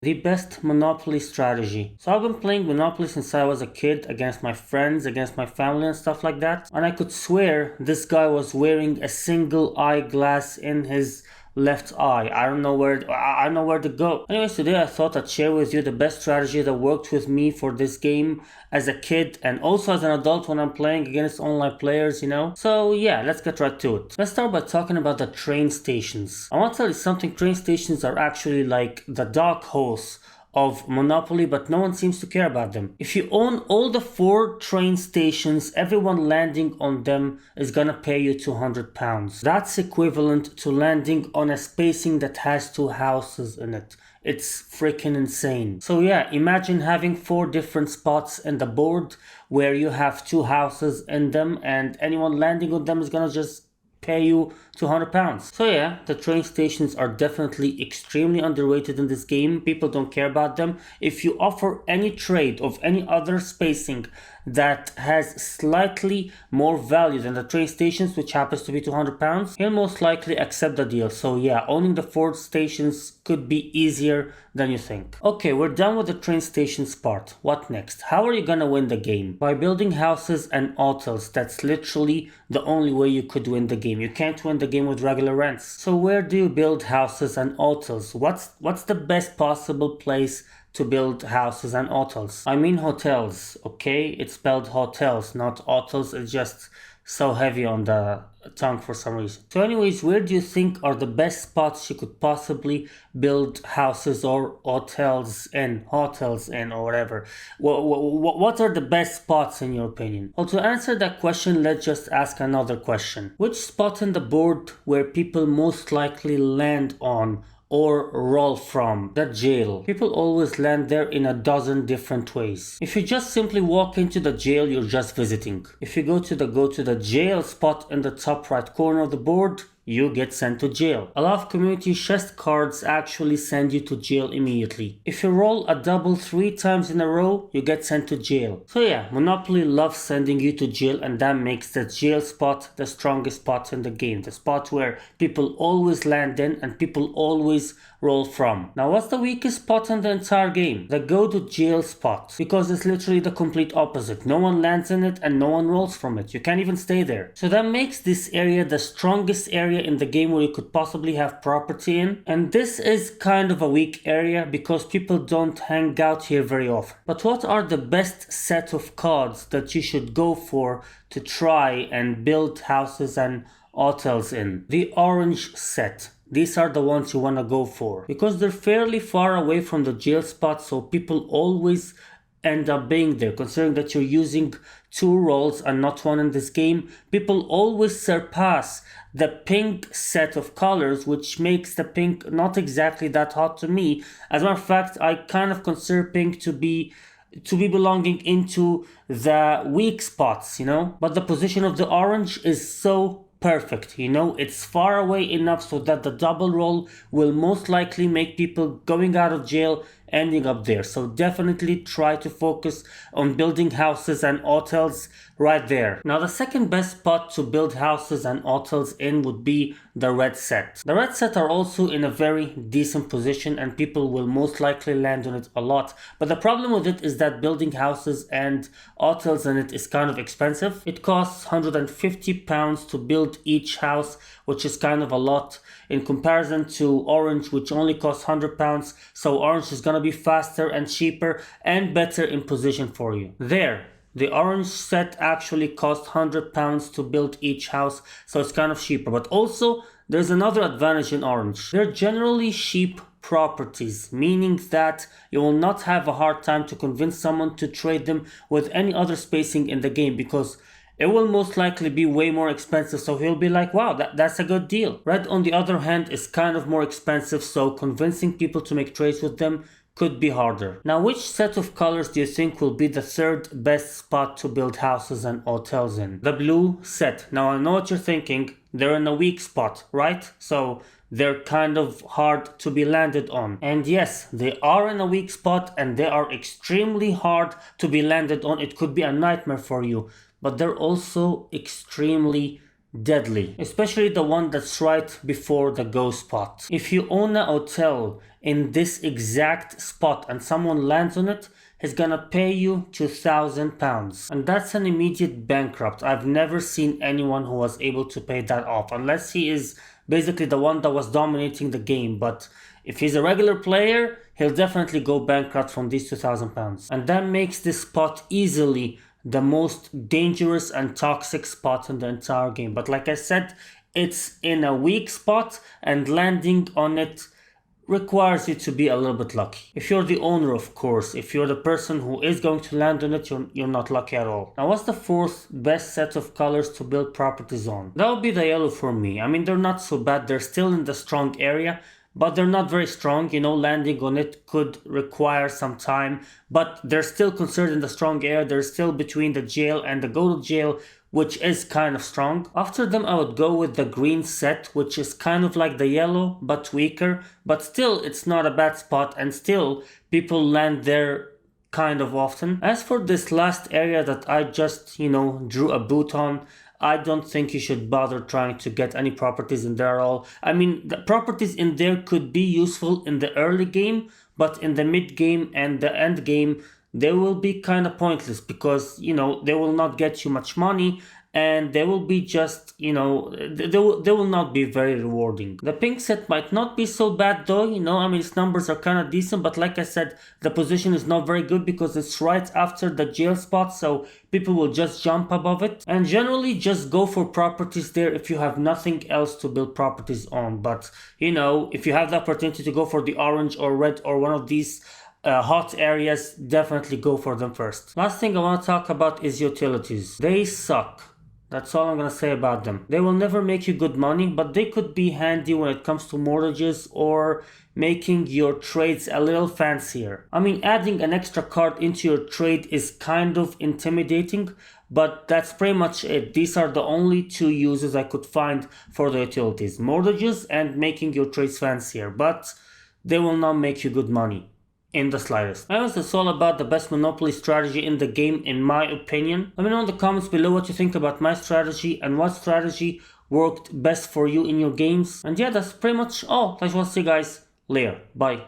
The best Monopoly strategy. So I've been playing Monopoly since I was a kid, against my friends, against my family and stuff like that. And I could swear this guy was wearing a single eyeglass in his left eye. I don't know where to go. Anyways, today I thought I'd share with you the best strategy that worked with me for this game as a kid and also as an adult when I'm playing against online players. So yeah, let's get right to it. Let's start by talking about the train stations. I want to tell you something, train stations are actually like the dark horse of Monopoly, but no one seems to care about them. If you own all the 4 train stations, everyone landing on them is gonna pay you £200. That's equivalent to landing on a spacing that has 2 houses in it. It's freaking insane. So yeah, imagine having 4 different spots in the board where you have 2 houses in them, and anyone landing on them is gonna just pay you £200. So yeah, the train stations are definitely extremely underrated in this game. People don't care about them. If you offer any trade of any other spacing that has slightly more value than the train stations, which happens to be £200, he'll most likely accept the deal. So yeah, owning the 4 stations could be easier than you think. Okay, we're done with the train stations part. What next? How are you gonna win the game? By building houses and hotels. That's literally the only way you could win the game. You can't win the game with regular rents. So where do you build houses and hotels? What's the best possible place to build houses and hotels? I mean hotels, okay? It's spelled hotels, not hotels. It's just so heavy on the tongue for some reason. So anyways, where do you think are the best spots you could possibly build houses or hotels in or whatever? What are the best spots in your opinion? Well, to answer that question, let's just ask another question. Which spot in the board where people most likely land on or roll from? The jail. People always land there in a dozen different ways. If you just simply walk into the jail, you're just visiting. If you go to the jail spot in the top right corner of the board, you get sent to jail. A lot of community chest cards actually send you to jail immediately. If you roll a double 3 times in a row, you get sent to jail. So yeah, Monopoly loves sending you to jail, and that makes the jail spot the strongest spot in the game. The spot where people always land in and people always roll from. Now what's the weakest spot in the entire game? The go to jail spot, because it's literally the complete opposite. No one lands in it and no one rolls from it. You can't even stay there. So that makes this area the strongest area in the game where you could possibly have property in. And this is kind of a weak area because people don't hang out here very often. But what are the best set of cards that you should go for to try and build houses and hotels in? The orange set. These are the ones you want to go for because they're fairly far away from the jail spot, so people always end up being there. Considering that you're using 2 rolls and not 1 in this game, people always surpass the pink set of colors, which makes the pink not exactly that hot to me. As a matter of fact, I kind of consider pink to be belonging into the weak spots. But the position of the orange is so perfect, it's far away enough so that the double roll will most likely make people going out of jail ending up there. So definitely try to focus on building houses and hotels right there. Now the second best spot to build houses and hotels in would be the red set. The red set are also in a very decent position and people will most likely land on it a lot. But the problem with it is that building houses and hotels in it is kind of expensive. It costs £150 to build each house, which is kind of a lot in comparison to orange, which only costs £100. So orange is gonna be faster and cheaper and better in position for you. There, the orange set actually costs £100 to build each house, so it's kind of cheaper. But also, there's another advantage in orange. They're generally cheap properties, meaning that you will not have a hard time to convince someone to trade them with any other spacing in the game, because it will most likely be way more expensive, so he'll be like, wow, that's a good deal. Red, on the other hand, is kind of more expensive, so convincing people to make trades with them could be harder. Now, which set of colors do you think will be the third best spot to build houses and hotels in? The blue set. Now, I know what you're thinking. They're in a weak spot, right? So they're kind of hard to be landed on. And yes, they are in a weak spot and they are extremely hard to be landed on. It could be a nightmare for you. But they're also extremely deadly, especially the one that's right before the go spot. If you own a hotel in this exact spot and someone lands on it, he's gonna pay you £2,000. And that's an immediate bankrupt. I've never seen anyone who was able to pay that off, unless he is basically the one that was dominating the game. But if he's a regular player, he'll definitely go bankrupt from these £2,000. And that makes this spot easily the most dangerous and toxic spot in the entire game. But like I said, it's in a weak spot, and landing on it requires you to be a little bit lucky. If you're the owner, of course. If you're the person who is going to land on it, you're not lucky at all. Now, what's the fourth best set of colors to build properties on? That would be the yellow for me. I mean, they're not so bad. They're still in the strong area, but they're not very strong. You know, landing on it could require some time, but they're still considered in the strong area. They're still between the jail and the go to jail, which is kind of strong. After them, I would go with the green set, which is kind of like the yellow, but weaker. But still, it's not a bad spot, and still, people land there kind of often. As for this last area that I just, drew a boot on, I don't think you should bother trying to get any properties in there at all. I mean, the properties in there could be useful in the early game, but in the mid game and the end game, they will be kind of pointless because, they will not get you much money, and they will be just, they will not be very rewarding. The pink set might not be so bad though, I mean, its numbers are kind of decent, but like I said, the position is not very good because it's right after the jail spot, so people will just jump above it. And generally just go for properties there if you have nothing else to build properties on. But, if you have the opportunity to go for the orange or red or one of these hot areas, definitely go for them first. Last thing I want to talk about is utilities. They suck. That's all I'm gonna say about them. They will never make you good money, but they could be handy when it comes to mortgages or making your trades a little fancier. I mean, adding an extra card into your trade is kind of intimidating, but that's pretty much it. These are the only two uses I could find for the utilities: mortgages and making your trades fancier, but they will not make you good money in the slightest. Anyways, that's all about the best Monopoly strategy in the game in my opinion. Let me know in the comments below what you think about my strategy and what strategy worked best for you in your games. And yeah, that's pretty much all. I just want to see you guys later. Bye.